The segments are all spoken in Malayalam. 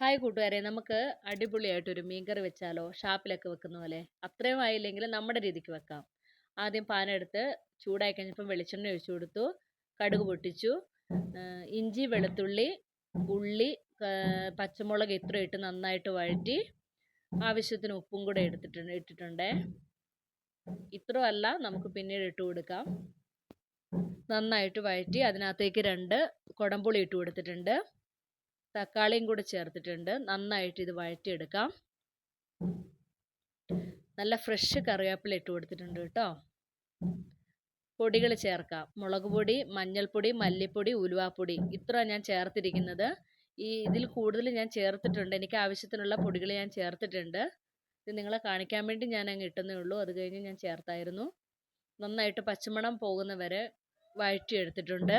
ഹായ് കൂട്ടുകാരെ, നമുക്ക് അടിപൊളിയായിട്ടൊരു മീൻകറി വെച്ചാലോ? ഷാപ്പിലൊക്കെ വെക്കുന്ന പോലെ. അത്രയും ആയില്ലെങ്കിൽ നമ്മുടെ രീതിക്ക് വെക്കാം. ആദ്യം പാനെടുത്ത് ചൂടായി കഴിഞ്ഞപ്പം വെളിച്ചെണ്ണ ഒഴിച്ചു കൊടുത്തു. കടുക് പൊട്ടിച്ചു. ഇഞ്ചി, വെളുത്തുള്ളി, ഉള്ളി, പച്ചമുളക് ഇത്ര ഇട്ട് നന്നായിട്ട് വഴറ്റി ആവശ്യത്തിന് ഉപ്പും കൂടെ ഇട്ടിട്ടുണ്ട്. ഇത്രയല്ല, നമുക്ക് പിന്നീട് ഇട്ട് കൊടുക്കാം. നന്നായിട്ട് വഴറ്റി അതിനകത്തേക്ക് 2 കുടംപുളി ഇട്ട് കൊടുത്തിട്ടുണ്ട്. തക്കാളിയും കൂടെ ചേർത്തിട്ടുണ്ട്. നന്നായിട്ട് ഇത് വഴറ്റിയെടുക്കാം. നല്ല ഫ്രഷ് കറിവേപ്പില ഇട്ട് കൊടുത്തിട്ടുണ്ട് കേട്ടോ. പൊടികൾ ചേർക്കാം. മുളക് പൊടി, മഞ്ഞൾപ്പൊടി, മല്ലിപ്പൊടി, ഉലുവാപ്പൊടി ഇത്ര ഞാൻ ചേർത്തിരിക്കുന്നത്. ഇതിൽ കൂടുതൽ ഞാൻ ചേർത്തിട്ടുണ്ട്. എനിക്ക് ആവശ്യത്തിനുള്ള പൊടികൾ ഞാൻ ചേർത്തിട്ടുണ്ട്. ഇത് നിങ്ങളെ കാണിക്കാൻ വേണ്ടി ഞാൻ അങ്ങ് ഇട്ടെന്നേ ഉള്ളൂ. അത് കഴിഞ്ഞ് ഞാൻ ചേർത്തായിരുന്നു. നന്നായിട്ട് പച്ചമണം പോകുന്ന വരെ വഴറ്റിയെടുത്തിട്ടുണ്ട്.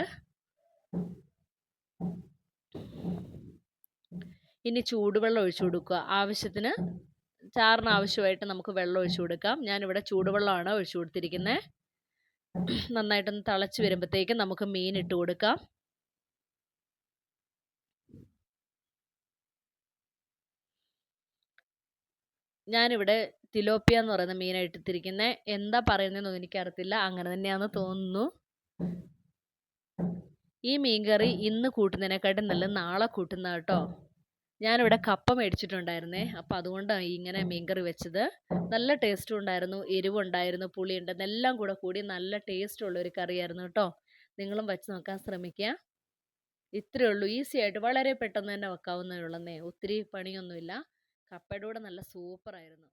ഇനി ചൂടുവെള്ളം ഒഴിച്ചു കൊടുക്കുക. ആവശ്യത്തിന് ചാറിന് ആവശ്യമായിട്ട് നമുക്ക് വെള്ളം ഒഴിച്ചു കൊടുക്കാം. ഞാനിവിടെ ചൂടുവെള്ളമാണ് ഒഴിച്ചു കൊടുത്തിരിക്കുന്നത്. നന്നായിട്ടൊന്ന് തിളച്ച് വരുമ്പോഴത്തേക്കും നമുക്ക് മീൻ ഇട്ട് കൊടുക്കാം. ഞാനിവിടെ തിലോപ്പിയ എന്ന് പറയുന്ന മീനാണ് ഇട്ടിരിക്കുന്നത്. എന്താ പറയുന്നതെന്നൊന്നും എനിക്കറിയത്തില്ല. അങ്ങനെ തന്നെയാണെന്ന് തോന്നുന്നു. ഈ മീൻകറി ഇന്ന് കൂട്ടുന്നതിനെക്കാട്ടും നല്ല നാളെ കൂട്ടുന്ന കേട്ടോ. ഞാനിവിടെ കപ്പ മേടിച്ചിട്ടുണ്ടായിരുന്നേ. അപ്പോൾ അതുകൊണ്ടാണ് ഇങ്ങനെ മീൻകറി വെച്ചത്. നല്ല ടേസ്റ്റും ഉണ്ടായിരുന്നു, എരിവുണ്ടായിരുന്നു, പുളിയുണ്ടെന്ന് എല്ലാം കൂടി നല്ല ടേസ്റ്റുള്ളൊരു കറിയായിരുന്നു കേട്ടോ. നിങ്ങളും വെച്ച് നോക്കാൻ ശ്രമിക്കുക. ഇത്രയേ ഉള്ളൂ. ഈസി ആയിട്ട് വളരെ പെട്ടെന്ന് തന്നെ വെക്കാവുന്നതേ ഉള്ളന്നേ. ഒത്തിരി പണിയൊന്നുമില്ല. കപ്പയുടെ കൂടെ നല്ല സൂപ്പറായിരുന്നു.